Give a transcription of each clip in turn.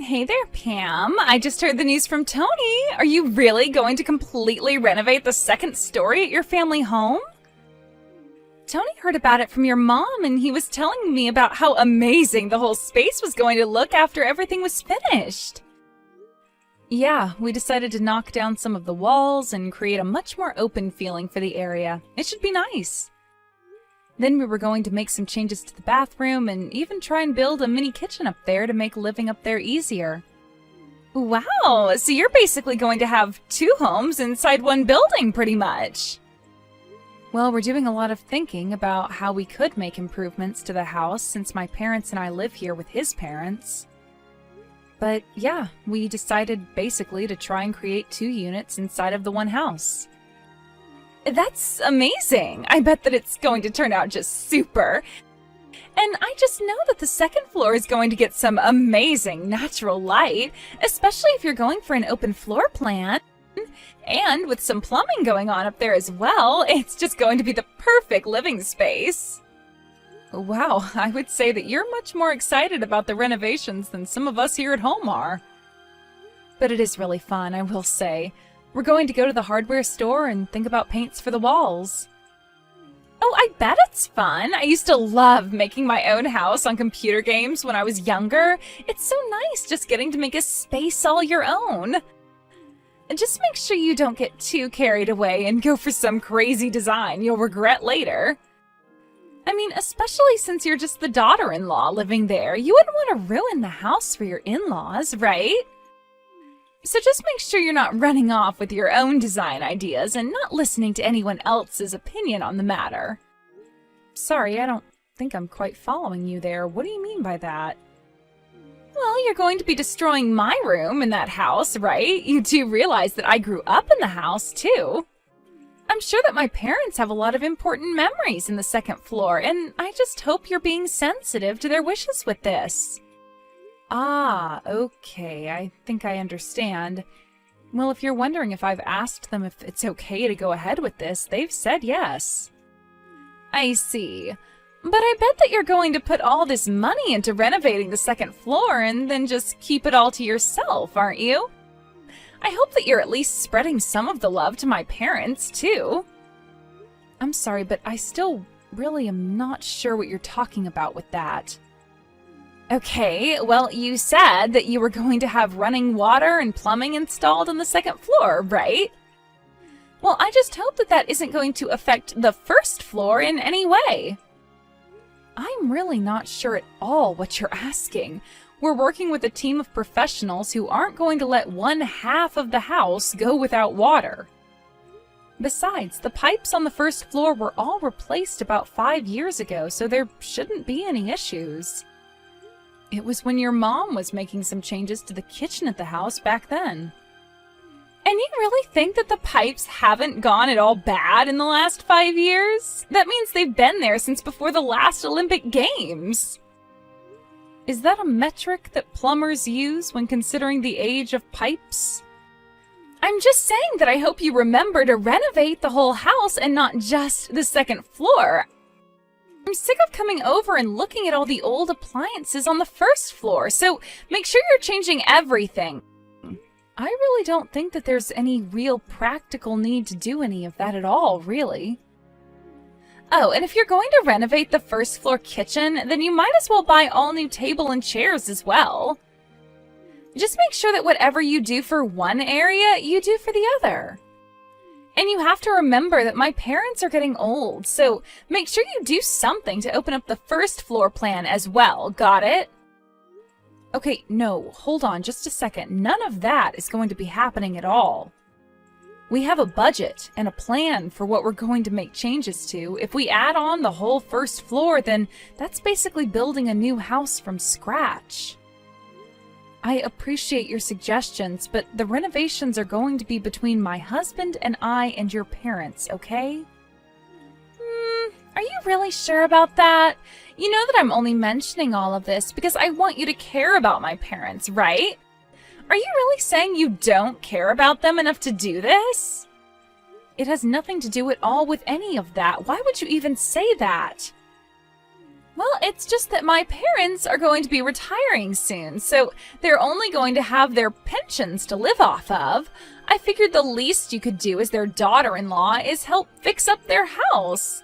Hey there, Pam. I just heard the news from Tony. Are you really going to completely renovate the second story at your family home? Tony heard about it from your mom, and he was telling me about how amazing the whole space was going to look after everything was finished. Yeah, we decided to knock down some of the walls and create a much more open feeling for the area. It should be nice. Then we were going to make some changes to the bathroom and even try and build a mini kitchen up there to make living up there easier. Wow, so you're basically going to have two homes inside one building, pretty much. Well, we're doing a lot of thinking about how we could make improvements to the house since my parents and I live here with his parents. But yeah, we decided basically to try and create two units inside of the one house. That's amazing! I bet that it's going to turn out just super. And I just know that the second floor is going to get some amazing natural light, especially if you're going for an open floor plan. And with some plumbing going on up there as well, it's just going to be the perfect living space. Wow, I would say that you're much more excited about the renovations than some of us here at home are. But it is really fun, I will say. We're going to go to the hardware store and think about paints for the walls. Oh, I bet it's fun. I used to love making my own house on computer games when I was younger. It's so nice just getting to make a space all your own. And just make sure you don't get too carried away and go for some crazy design you'll regret later. I mean, especially since you're just the daughter-in-law living there, you wouldn't want to ruin the house for your in-laws, right? So just make sure you're not running off with your own design ideas and not listening to anyone else's opinion on the matter. Sorry, I don't think I'm quite following you there. What do you mean by that? Well, you're going to be destroying my room in that house, right? You do realize that I grew up in the house, too. I'm sure that my parents have a lot of important memories in the second floor, and I just hope you're being sensitive to their wishes with this. Ah, okay, I think I understand. Well, if you're wondering if I've asked them if it's okay to go ahead with this, they've said yes. I see. But I bet that you're going to put all this money into renovating the second floor and then just keep it all to yourself, aren't you? I hope that you're at least spreading some of the love to my parents, too. I'm sorry, but I still really am not sure what you're talking about with that. Okay, well, you said that you were going to have running water and plumbing installed on the second floor, right? Well, I just hope that that isn't going to affect the first floor in any way. I'm really not sure at all what you're asking. We're working with a team of professionals who aren't going to let one half of the house go without water. Besides, the pipes on the first floor were all replaced about 5 years ago, so there shouldn't be any issues. It was when your mom was making some changes to the kitchen at the house back then. And you really think that the pipes haven't gone at all bad in the last 5 years? That means they've been there since before the last Olympic Games. Is that a metric that plumbers use when considering the age of pipes? I'm just saying that I hope you remember to renovate the whole house and not just the second floor. I'm sick of coming over and looking at all the old appliances on the first floor, so make sure you're changing everything. I really don't think that there's any real practical need to do any of that at all, really. Oh, and if you're going to renovate the first floor kitchen, then you might as well buy all new table and chairs as well. Just make sure that whatever you do for one area, you do for the other. And you have to remember that my parents are getting old, so make sure you do something to open up the first floor plan as well, got it? Okay, no, hold on just a second. None of that is going to be happening at all. We have a budget and a plan for what we're going to make changes to. If we add on the whole first floor, then that's basically building a new house from scratch. I appreciate your suggestions, but the renovations are going to be between my husband and I and your parents, okay? Are you really sure about that? You know that I'm only mentioning all of this because I want you to care about my parents, right? Are you really saying you don't care about them enough to do this? It has nothing to do at all with any of that. Why would you even say that? Well, it's just that my parents are going to be retiring soon, so they're only going to have their pensions to live off of. I figured the least you could do as their daughter-in-law is help fix up their house.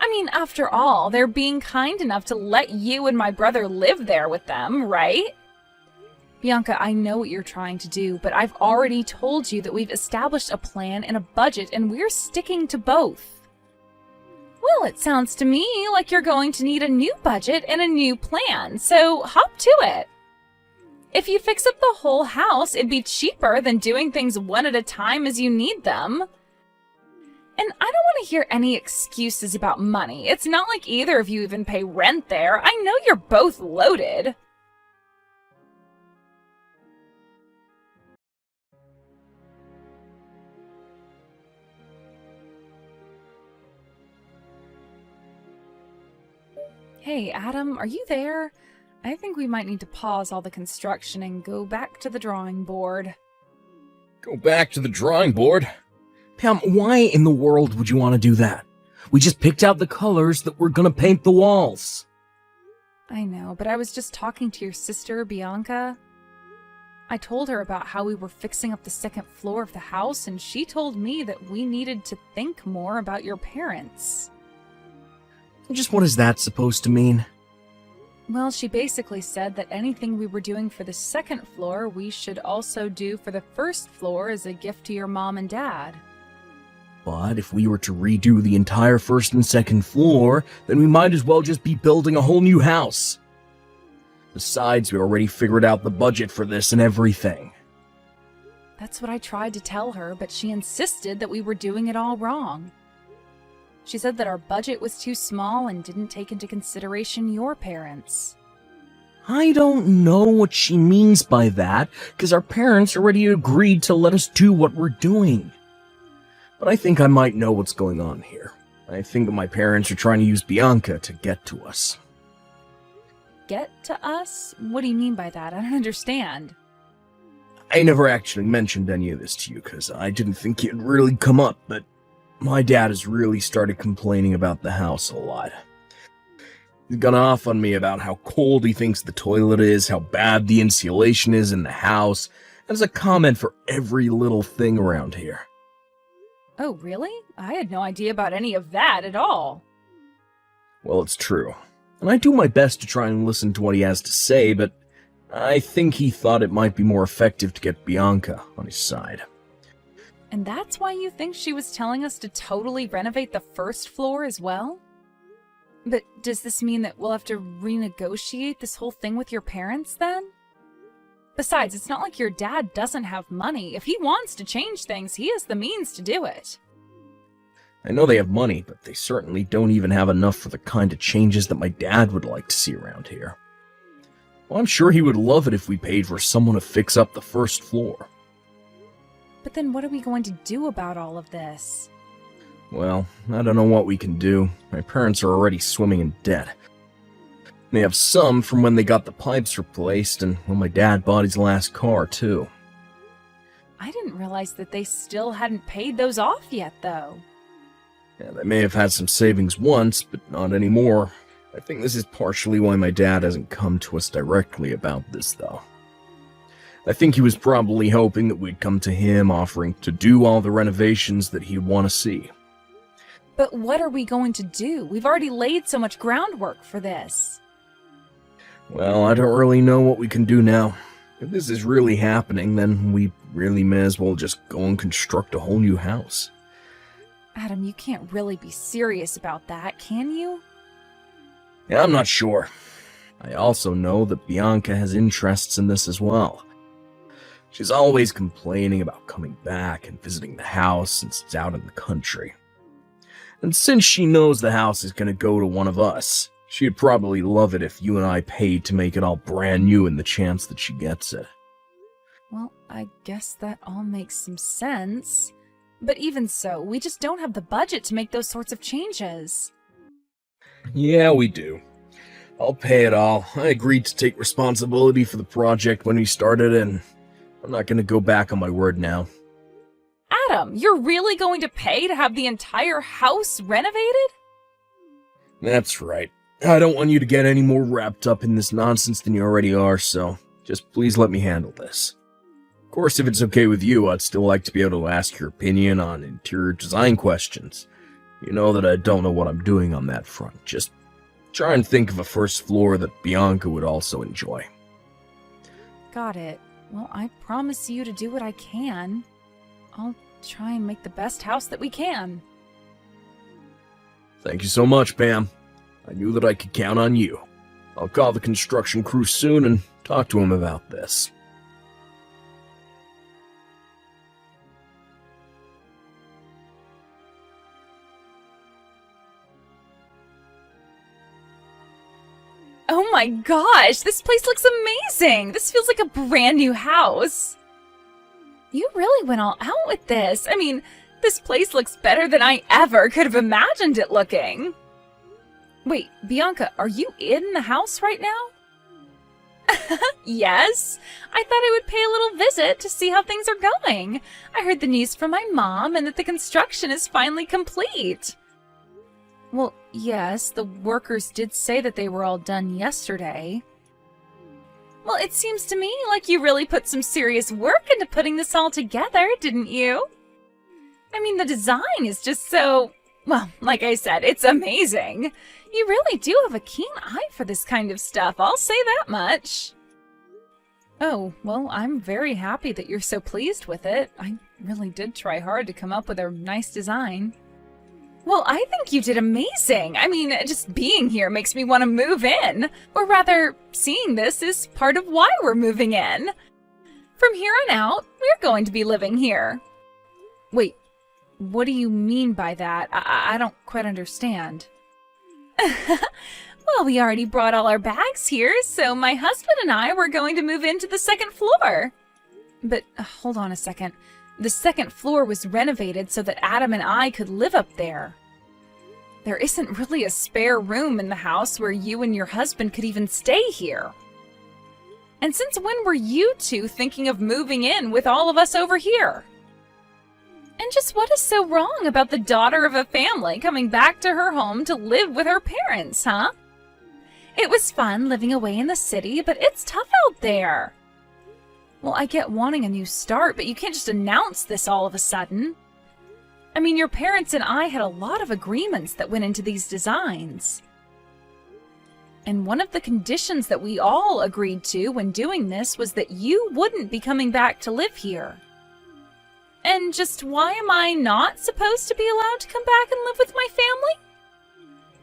I mean, after all, they're being kind enough to let you and my brother live there with them, right? Bianca, I know what you're trying to do, but I've already told you that we've established a plan and a budget, and we're sticking to both. Well, it sounds to me like you're going to need a new budget and a new plan, so hop to it. If you fix up the whole house, it'd be cheaper than doing things one at a time as you need them. And I don't want to hear any excuses about money. It's not like either of you even pay rent there. I know you're both loaded. Hey, Adam, are you there? I think we might need to pause all the construction and go back to the drawing board. Go back to the drawing board? Pam, why in the world would you want to do that? We just picked out the colors that we're gonna paint the walls. I know, but I was just talking to your sister, Bianca. I told her about how we were fixing up the second floor of the house, and she told me that we needed to think more about your parents. Just what is that supposed to mean? Well, she basically said that anything we were doing for the second floor, we should also do for the first floor as a gift to your mom and dad. But if we were to redo the entire first and second floor, then we might as well just be building a whole new house. Besides, we already figured out the budget for this and everything. That's what I tried to tell her, but she insisted that we were doing it all wrong. She said that our budget was too small and didn't take into consideration your parents. I don't know what she means by that, because our parents already agreed to let us do what we're doing. But I think I might know what's going on here. I think that my parents are trying to use Bianca to get to us. Get to us? What do you mean by that? I don't understand. I never actually mentioned any of this to you, because I didn't think it'd really come up, but my dad has really started complaining about the house a lot. He's gone off on me about how cold he thinks the toilet is, how bad the insulation is in the house, and as a comment for every little thing around here. Oh, really? I had no idea about any of that at all. Well, it's true. And I do my best to try and listen to what he has to say, but I think he thought it might be more effective to get Bianca on his side. And that's why you think she was telling us to totally renovate the first floor as well? But does this mean that we'll have to renegotiate this whole thing with your parents then? Besides, it's not like your dad doesn't have money. If he wants to change things, he has the means to do it. I know they have money, but they certainly don't even have enough for the kind of changes that my dad would like to see around here. Well, I'm sure he would love it if we paid for someone to fix up the first floor. But then what are we going to do about all of this? Well, I don't know what we can do. My parents are already swimming in debt. They have some from when they got the pipes replaced and when my dad bought his last car, too. I didn't realize that they still hadn't paid those off yet, though. Yeah, they may have had some savings once, but not anymore. I think this is partially why my dad hasn't come to us directly about this, though. I think he was probably hoping that we'd come to him offering to do all the renovations that he'd want to see. But what are we going to do? We've already laid so much groundwork for this. Well, I don't really know what we can do now. If this is really happening, then we really may as well just go and construct a whole new house. Adam, you can't really be serious about that, can you? Yeah, I'm not sure. I also know that Bianca has interests in this as well. She's always complaining about coming back and visiting the house since it's out in the country. And since she knows the house is going to go to one of us, she'd probably love it if you and I paid to make it all brand new in the chance that she gets it. Well, I guess that all makes some sense. But even so, we just don't have the budget to make those sorts of changes. Yeah, we do. I'll pay it all. I agreed to take responsibility for the project when we started, and I'm not going to go back on my word now. Adam, you're really going to pay to have the entire house renovated? That's right. I don't want you to get any more wrapped up in this nonsense than you already are, so just please let me handle this. Of course, if it's okay with you, I'd still like to be able to ask your opinion on interior design questions. You know that I don't know what I'm doing on that front. Just try and think of a first floor that Bianca would also enjoy. Got it. Well, I promise you to do what I can. I'll try and make the best house that we can. Thank you so much, Pam. I knew that I could count on you. I'll call the construction crew soon and talk to him about this. Oh my gosh, this place looks amazing! This feels like a brand new house. You really went all out with this. I mean, this place looks better than I ever could have imagined it looking. Wait, Bianca, are you in the house right now? Yes. I thought I would pay a little visit to see how things are going. I heard the news from my mom and that the construction is finally complete. Well, yes, the workers did say that they were all done yesterday. Well, it seems to me like you really put some serious work into putting this all together, didn't you? I mean, the design is just so... Well, like I said, it's amazing. You really do have a keen eye for this kind of stuff, I'll say that much. Oh, well, I'm very happy that you're so pleased with it. I really did try hard to come up with a nice design. Well, I think you did amazing. I mean, just being here makes me want to move in. Or rather, seeing this is part of why we're moving in. From here on out, we're going to be living here. Wait, what do you mean by that? I don't quite understand. Well, we already brought all our bags here, so my husband and I were going to move into the second floor. But hold on a second. The second floor was renovated so that Adam and I could live up there. There isn't really a spare room in the house where you and your husband could even stay here. And since when were you two thinking of moving in with all of us over here? And just what is so wrong about the daughter of a family coming back to her home to live with her parents, huh? It was fun living away in the city, but it's tough out there. Well, I get wanting a new start, but you can't just announce this all of a sudden. I mean, your parents and I had a lot of agreements that went into these designs. And one of the conditions that we all agreed to when doing this was that you wouldn't be coming back to live here. And just why am I not supposed to be allowed to come back and live with my family?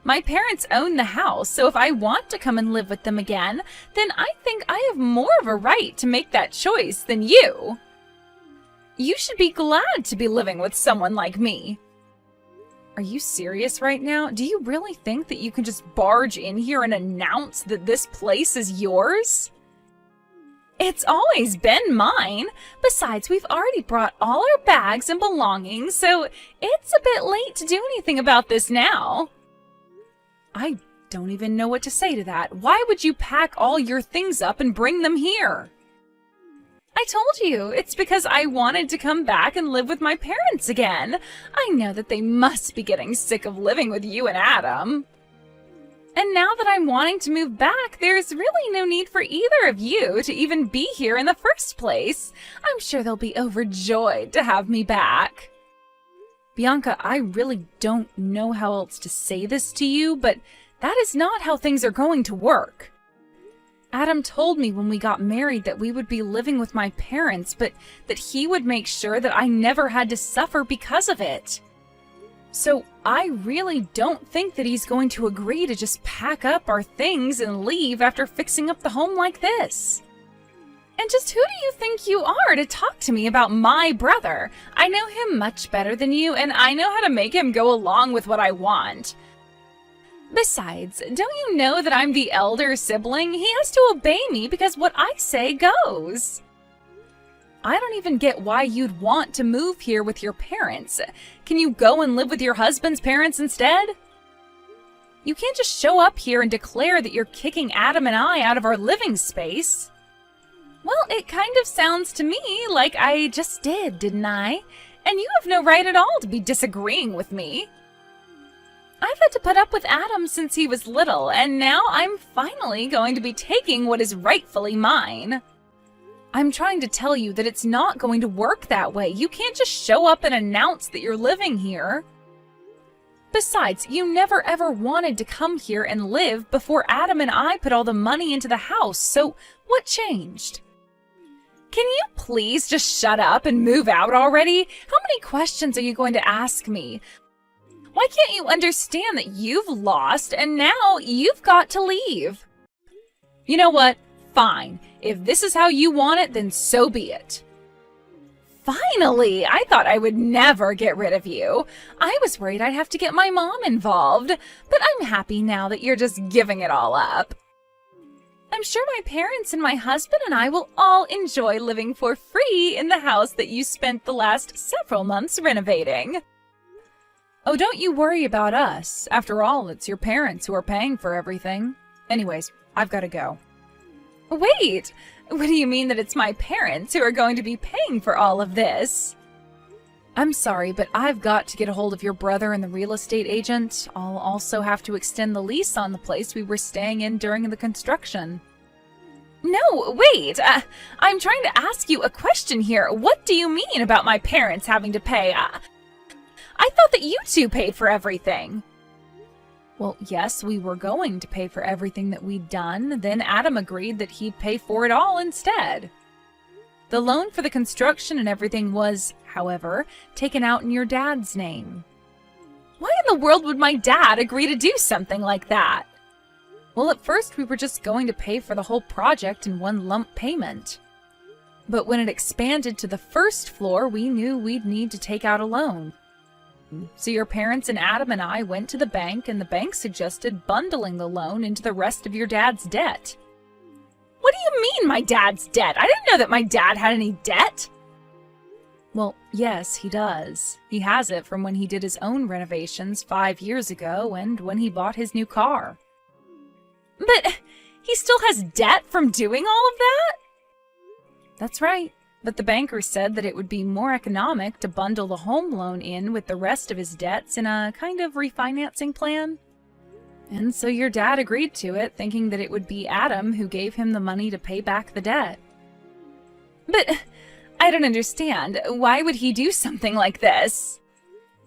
My parents own the house, so if I want to come and live with them again, then I think I have more of a right to make that choice than you. You should be glad to be living with someone like me. Are you serious right now? Do you really think that you can just barge in here and announce that this place is yours? It's always been mine. Besides, we've already brought all our bags and belongings, so it's a bit late to do anything about this now. I don't even know what to say to that. Why would you pack all your things up and bring them here? I told you, it's because I wanted to come back and live with my parents again. I know that they must be getting sick of living with you and Adam. And now that I'm wanting to move back, there's really no need for either of you to even be here in the first place. I'm sure they'll be overjoyed to have me back. Bianca, I really don't know how else to say this to you, but that is not how things are going to work. Adam told me when we got married that we would be living with my parents, but that he would make sure that I never had to suffer because of it. So I really don't think that he's going to agree to just pack up our things and leave after fixing up the home like this. And just who do you think you are to talk to me about my brother? I know him much better than you, and I know how to make him go along with what I want. Besides, don't you know that I'm the elder sibling? He has to obey me because what I say goes. I don't even get why you'd want to move here with your parents. Can you go and live with your husband's parents instead? You can't just show up here and declare that you're kicking Adam and I out of our living space. Well, it kind of sounds to me like I just did, didn't I? And you have no right at all to be disagreeing with me. I've had to put up with Adam since he was little, and now I'm finally going to be taking what is rightfully mine. I'm trying to tell you that it's not going to work that way. You can't just show up and announce that you're living here. Besides, you never ever wanted to come here and live before Adam and I put all the money into the house, so what changed? Can you please just shut up and move out already? How many questions are you going to ask me? Why can't you understand that you've lost and now you've got to leave? You know what? Fine. If this is how you want it, then so be it. Finally! I thought I would never get rid of you. I was worried I'd have to get my mom involved, but I'm happy now that you're just giving it all up. I'm sure my parents and my husband and I will all enjoy living for free in the house that you spent the last several months renovating. Oh, don't you worry about us. After all, it's your parents who are paying for everything. Anyways, I've got to go. Wait! What do you mean that it's my parents who are going to be paying for all of this? I'm sorry, but I've got to get a hold of your brother and the real estate agent. I'll also have to extend the lease on the place we were staying in during the construction. No, wait! I'm trying to ask you a question here. What do you mean about my parents having to pay? I thought that you two paid for everything. Well, yes, we were going to pay for everything that we'd done. Then Adam agreed that he'd pay for it all instead. The loan for the construction and everything was, however, taken out in your dad's name. Why in the world would my dad agree to do something like that? Well, at first we were just going to pay for the whole project in one lump payment. But when it expanded to the first floor, we knew we'd need to take out a loan. So your parents and Adam and I went to the bank, and the bank suggested bundling the loan into the rest of your dad's debt. What do you mean, my dad's debt? I didn't know that my dad had any debt. Well, yes, he does. He has it from when he did his own renovations 5 years ago and when he bought his new car. But he still has debt from doing all of that? That's right. But the banker said that it would be more economic to bundle the home loan in with the rest of his debts in a kind of refinancing plan. And so your dad agreed to it, thinking that it would be Adam who gave him the money to pay back the debt. But I don't understand. Why would he do something like this?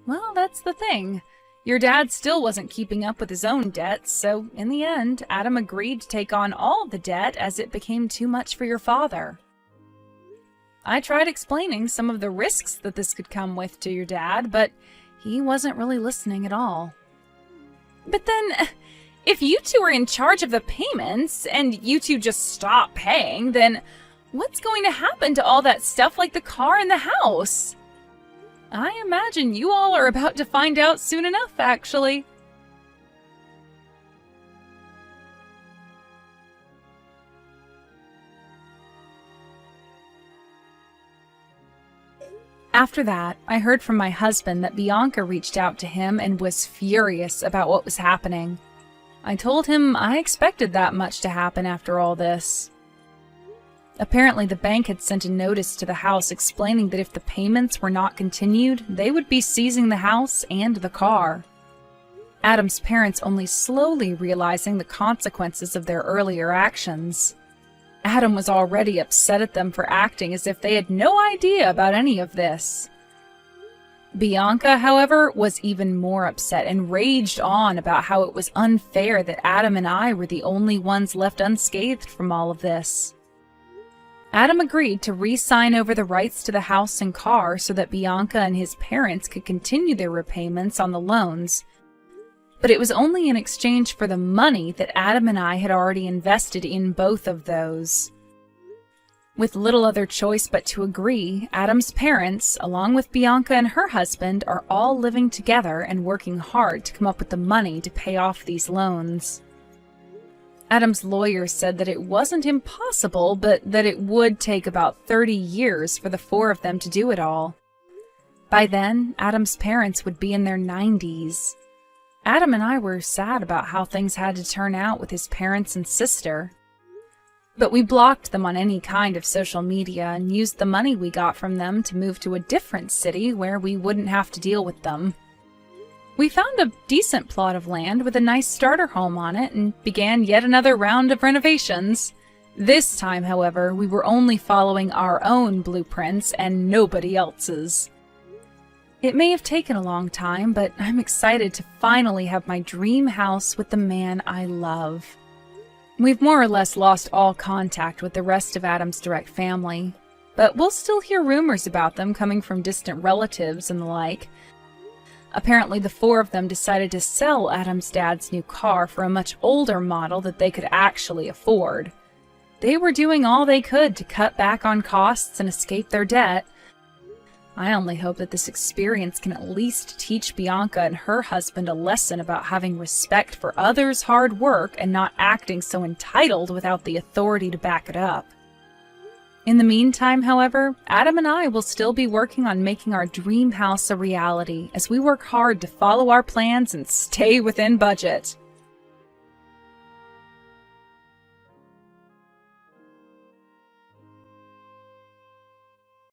Well, that's the thing. Your dad still wasn't keeping up with his own debts, so in the end, Adam agreed to take on all the debt as it became too much for your father. I tried explaining some of the risks that this could come with to your dad, but he wasn't really listening at all. But then, if you two are in charge of the payments, and you two just stop paying, then what's going to happen to all that stuff like the car and the house? I imagine you all are about to find out soon enough, actually. After that, I heard from my husband that Bianca reached out to him and was furious about what was happening. I told him I expected that much to happen after all this. Apparently, the bank had sent a notice to the house explaining that if the payments were not continued, they would be seizing the house and the car. Adam's parents only slowly realizing the consequences of their earlier actions. Adam was already upset at them for acting as if they had no idea about any of this. Bianca, however, was even more upset and raged on about how it was unfair that Adam and I were the only ones left unscathed from all of this. Adam agreed to re-sign over the rights to the house and car so that Bianca and his parents could continue their repayments on the loans, but it was only in exchange for the money that Adam and I had already invested in both of those. With little other choice but to agree, Adam's parents, along with Bianca and her husband, are all living together and working hard to come up with the money to pay off these loans. Adam's lawyer said that it wasn't impossible, but that it would take about 30 years for the four of them to do it all. By then, Adam's parents would be in their 90s. Adam and I were sad about how things had to turn out with his parents and sister. But we blocked them on any kind of social media and used the money we got from them to move to a different city where we wouldn't have to deal with them. We found a decent plot of land with a nice starter home on it and began yet another round of renovations. This time, however, we were only following our own blueprints and nobody else's. It may have taken a long time, but I'm excited to finally have my dream house with the man I love. We've more or less lost all contact with the rest of Adam's direct family, but we'll still hear rumors about them coming from distant relatives and the like. Apparently, the four of them decided to sell Adam's dad's new car for a much older model that they could actually afford. They were doing all they could to cut back on costs and escape their debt. I only hope that this experience can at least teach Bianca and her husband a lesson about having respect for others' hard work and not acting so entitled without the authority to back it up. In the meantime, however, Adam and I will still be working on making our dream house a reality as we work hard to follow our plans and stay within budget.